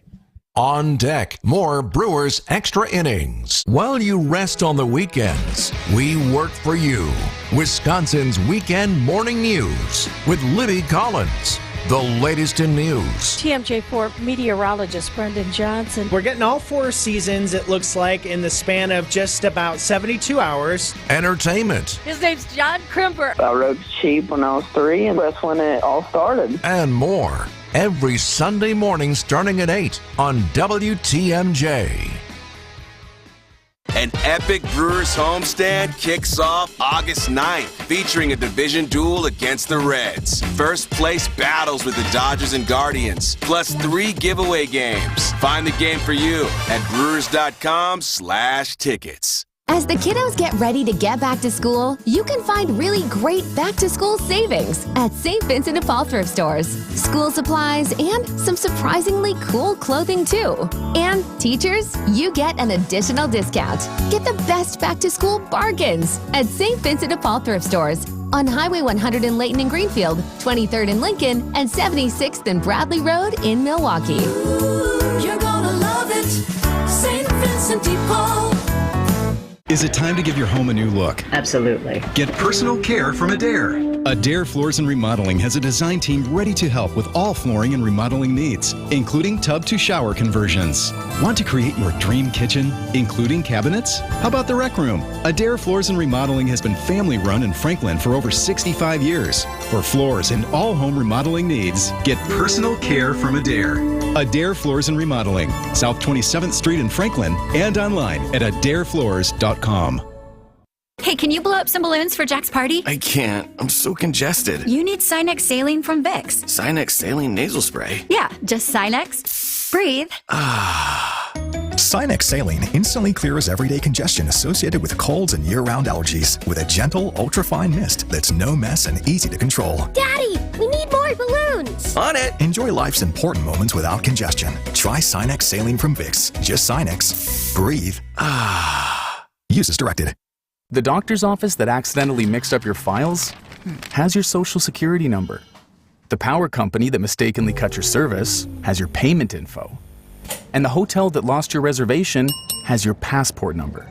On deck, more Brewers Extra Innings. While you rest on the weekends, we work for you. Wisconsin's Weekend Morning News with Libby Collins. The latest in news. TMJ4 meteorologist Brendan Johnson. We're getting all 4 seasons, it looks like, in the span of just about 72 hours. Entertainment. His name's John Crimper. I rode sheep when I was 3, and that's when it all started. And more. Every Sunday morning starting at 8 on WTMJ. An epic Brewers homestand kicks off August 9th, featuring a division duel against the Reds. First place battles with the Dodgers and Guardians, plus 3 giveaway games. Find the game for you at brewers.com/tickets. As the kiddos get ready to get back to school, you can find really great back-to-school savings at St. Vincent de Paul thrift stores. School supplies and some surprisingly cool clothing, too. And teachers, you get an additional discount. Get the best back-to-school bargains at St. Vincent de Paul thrift stores on Highway 100 in Layton and Greenfield, 23rd in Lincoln, and 76th and Bradley Road in Milwaukee. Ooh, you're gonna love it, St. Vincent de Paul. Is it time to give your home a new look? Absolutely. Get personal care from Adair. Adair Floors and Remodeling has a design team ready to help with all flooring and remodeling needs, including tub-to-shower conversions. Want to create your dream kitchen, including cabinets? How about the rec room? Adair Floors and Remodeling has been family-run in Franklin for over 65 years. For floors and all home remodeling needs, get personal care from Adair. Adair Floors and Remodeling, South 27th Street in Franklin, and online at adairfloors.com. Hey, can you blow up some balloons for Jack's party? I can't. I'm so congested. You need Sinex Saline from Vicks. Sinex Saline Nasal Spray. Yeah, just Sinex. Breathe. Sinex Saline instantly clears everyday congestion associated with colds and year-round allergies with a gentle, ultra-fine mist that's no mess and easy to control. Daddy, we need more balloons. On it. Enjoy life's important moments without congestion. Try Sinex Saline from Vicks. Just Sinex. Breathe. Use as directed. The doctor's office that accidentally mixed up your files has your social security number. The power company that mistakenly cut your service has your payment info. And the hotel that lost your reservation has your passport number.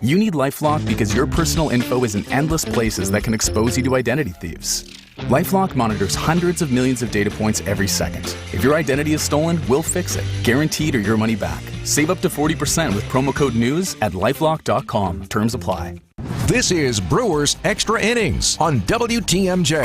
You need LifeLock because your personal info is in endless places that can expose you to identity thieves. LifeLock monitors hundreds of millions of data points every second. If your identity is stolen, we'll fix it, guaranteed or your money back. Save up to 40% with promo code NEWS at LifeLock.com. Terms apply. This is Brewers Extra Innings on WTMJ.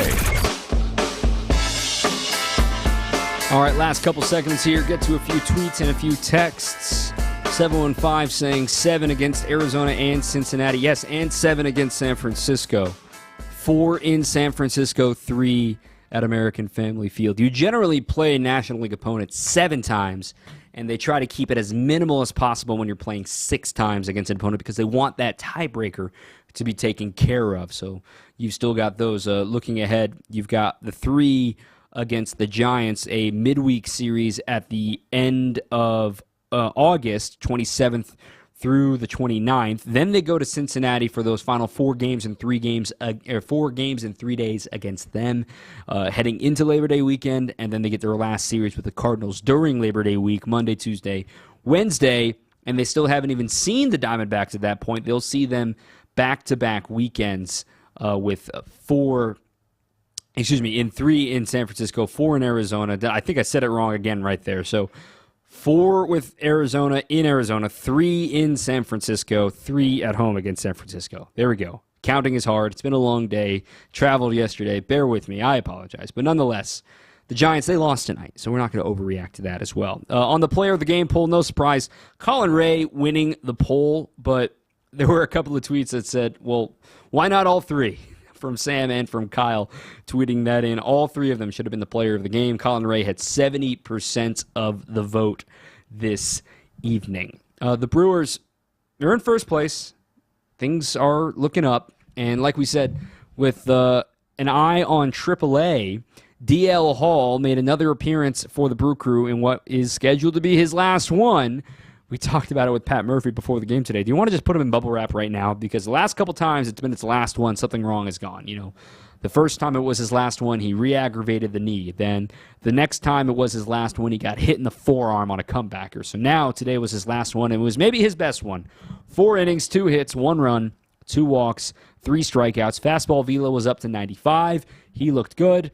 All right, last couple seconds here. Get to a few tweets and a few texts. 715 saying 7 against Arizona and Cincinnati. Yes, and 7 against San Francisco. 4 in San Francisco, 3 at American Family Field. You generally play National League opponents 7 times, and they try to keep it as minimal as possible when you're playing 6 times against an opponent because they want that tiebreaker to be taken care of. So you've still got those. Looking ahead, you've got the 3 against the Giants, a midweek series at the end of August, 27th through the 29th. Then they go to Cincinnati for those final 4 games in 3 games, 4 games in 3 days against them, heading into Labor Day weekend, and then they get their last series with the Cardinals during Labor Day week, Monday, Tuesday, Wednesday, and they still haven't even seen the Diamondbacks at that point. They'll see them back-to-back weekends with 3 in San Francisco, 4 in Arizona. I think I said it wrong again right there. So 4 with Arizona in Arizona, 3 in San Francisco, 3 at home against San Francisco. There we go. Counting is hard. It's been a long day. Traveled yesterday. Bear with me. I apologize. But nonetheless, The Giants, they lost tonight, so we're not going to overreact to that as well. On the player of the game poll, no surprise, Colin Ray winning the poll, but there were a couple of tweets that said, well, why not all three? From Sam and from Kyle tweeting that in. All three of them should have been the player of the game. Colin Ray had 70% of the vote this evening. The Brewers, they're in first place. Things are looking up. And like we said, with an eye on AAA, DL Hall made another appearance for the Brew Crew in what is scheduled to be his last one. We talked about it with Pat Murphy before the game today. Do you want to just put him in bubble wrap right now? Because the last couple times it's been its last one, something wrong has gone. You know, the first time it was his last one, he re-aggravated the knee. Then the next time it was his last one, he got hit in the forearm on a comebacker. So now today was his last one. It was maybe his best one. 4 innings, 2 hits, 1 run, 2 walks, 3 strikeouts. Fastball velo was up to 95. He looked good.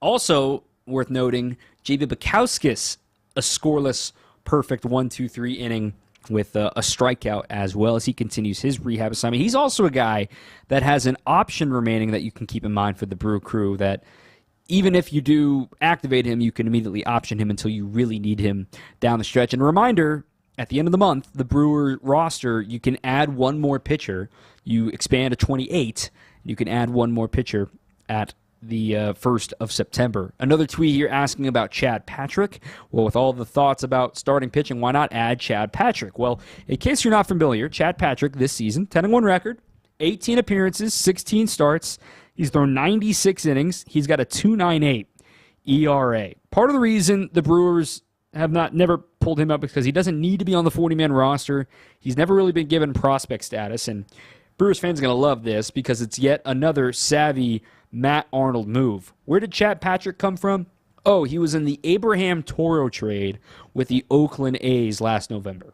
Also worth noting, J.B. Bukowskis, a scoreless, perfect 1-2-3 inning with a strikeout as well as he continues his rehab assignment. He's also a guy that has an option remaining that you can keep in mind for the Brew Crew, that even if you do activate him, you can immediately option him until you really need him down the stretch. And a reminder, at the end of the month, the Brewer roster, you can add one more pitcher. You expand to 28, you can add one more pitcher at the 1st of September. Another tweet here asking about Chad Patrick. Well, with all the thoughts about starting pitching, why not add Chad Patrick? Well, in case you're not familiar, Chad Patrick this season, 10-1 record, 18 appearances, 16 starts. He's thrown 96 innings. He's got a 2.98 ERA. Part of the reason the Brewers have never pulled him up is because he doesn't need to be on the 40-man roster. He's never really been given prospect status, and Brewers fans are going to love this because it's yet another savvy Matt Arnold move. Where did Chad Patrick come from? Oh, he was in the Abraham Toro trade with the Oakland A's last November.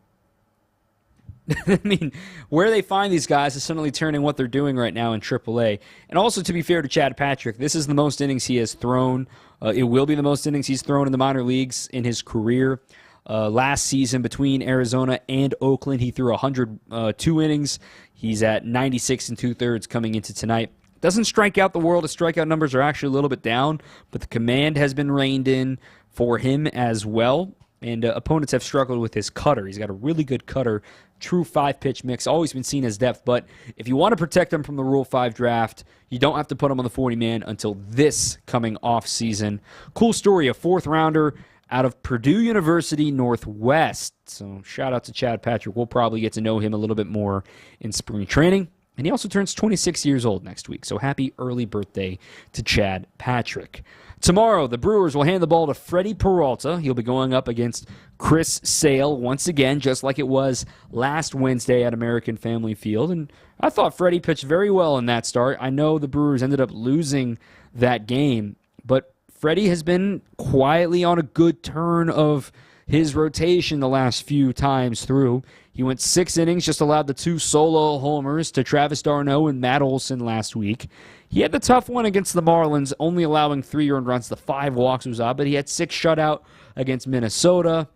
I mean, where they find these guys is suddenly turning what they're doing right now in AAA. And also, to be fair to Chad Patrick, this is the most innings he has thrown. It will be the most innings he's thrown in the minor leagues in his career. Last season between Arizona and Oakland, he threw 102 innings. He's at 96 2/3 coming into tonight. Doesn't strike out the world. His strikeout numbers are actually a little bit down, but the command has been reined in for him as well. And opponents have struggled with his cutter. He's got a really good cutter, true 5-pitch mix, always been seen as depth. But if you want to protect him from the Rule 5 draft, you don't have to put him on the 40-man until this coming off season. Cool story, a 4th-rounder out of Purdue University Northwest. So shout out to Chad Patrick. We'll probably get to know him a little bit more in spring training. And he also turns 26 years old next week. So happy early birthday to Chad Patrick. Tomorrow, the Brewers will hand the ball to Freddie Peralta. He'll be going up against Chris Sale once again, just like it was last Wednesday at American Family Field. And I thought Freddie pitched very well in that start. I know the Brewers ended up losing that game, but Freddie has been quietly on a good turn of his rotation the last few times through. He went 6 innings, just allowed the 2 solo homers to Travis d'Arnaud and Matt Olson last week. He had the tough one against the Marlins, only allowing 3 earned runs. The 5 walks was odd, but he had 6 shutout against Minnesota.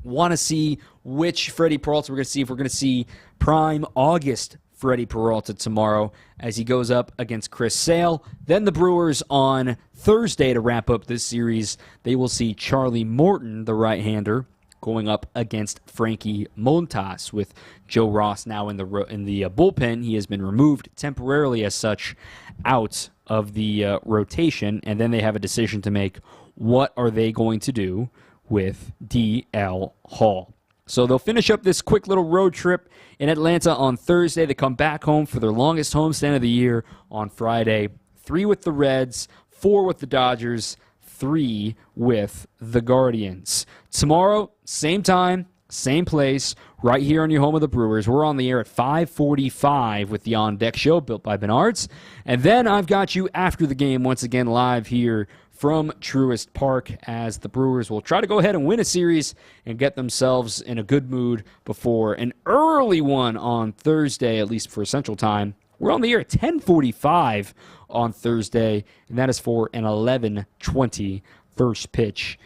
Want to see which Freddie Peralta we're going to see. If we're going to see prime August Freddie Peralta tomorrow as he goes up against Chris Sale. Then the Brewers on Thursday to wrap up this series, they will see Charlie Morton, the right-hander, going up against Frankie Montas. With Joe Ross now in the bullpen, he has been removed temporarily as such out of the rotation, and then they have a decision to make. What are they going to do with DL Hall? So they'll finish up this quick little road trip in Atlanta on Thursday. They come back home for their longest homestand of the year on Friday. 3 with the Reds, 4 with the Dodgers, 3 with the Guardians. Tomorrow, same time, same place, right here on your home of the Brewers. We're on the air at 5:45 with the On Deck Show, built by Menards. And then I've got you after the game once again live here from Truist Park as the Brewers will try to go ahead and win a series and get themselves in a good mood before an early one on Thursday, at least for Central Time. We're on the air at 10:45 on Thursday, and that is for an 11:20 first pitch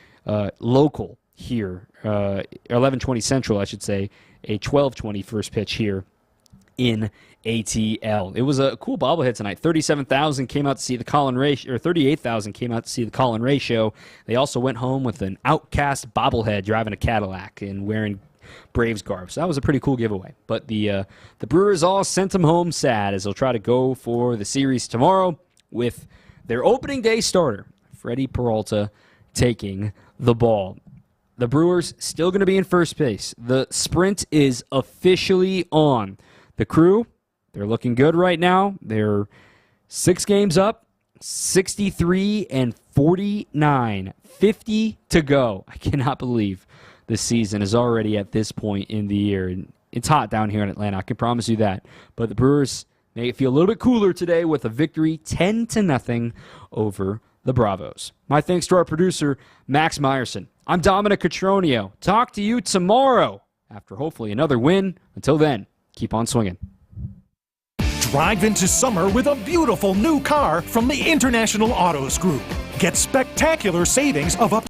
local here, 11:20 Central, I should say, a 12:20 first pitch here in ATL. It was a cool bobblehead tonight. 37,000 came out to see the Colin Ray, or 38,000 came out to see the Colin Ray show. They also went home with an Outcast bobblehead driving a Cadillac and wearing Braves garb. So that was a pretty cool giveaway. But the Brewers all sent them home sad as they'll try to go for the series tomorrow with their opening day starter, Freddie Peralta, taking the ball. The Brewers still going to be in first base. The sprint is officially on. The Crew, they're looking good right now. They're 6 games up, 63-49, 50 to go. I cannot believe the season is already at this point in the year. It's hot down here in Atlanta, I can promise you that. But the Brewers make it feel a little bit cooler today with a victory 10-0 over the Bravos. My thanks to our producer, Max Meyerson. I'm Dominic Cotroneo. Talk to you tomorrow after hopefully another win. Until then, keep on swinging. Drive into summer with a beautiful new car from the International Autos Group. Get spectacular savings of up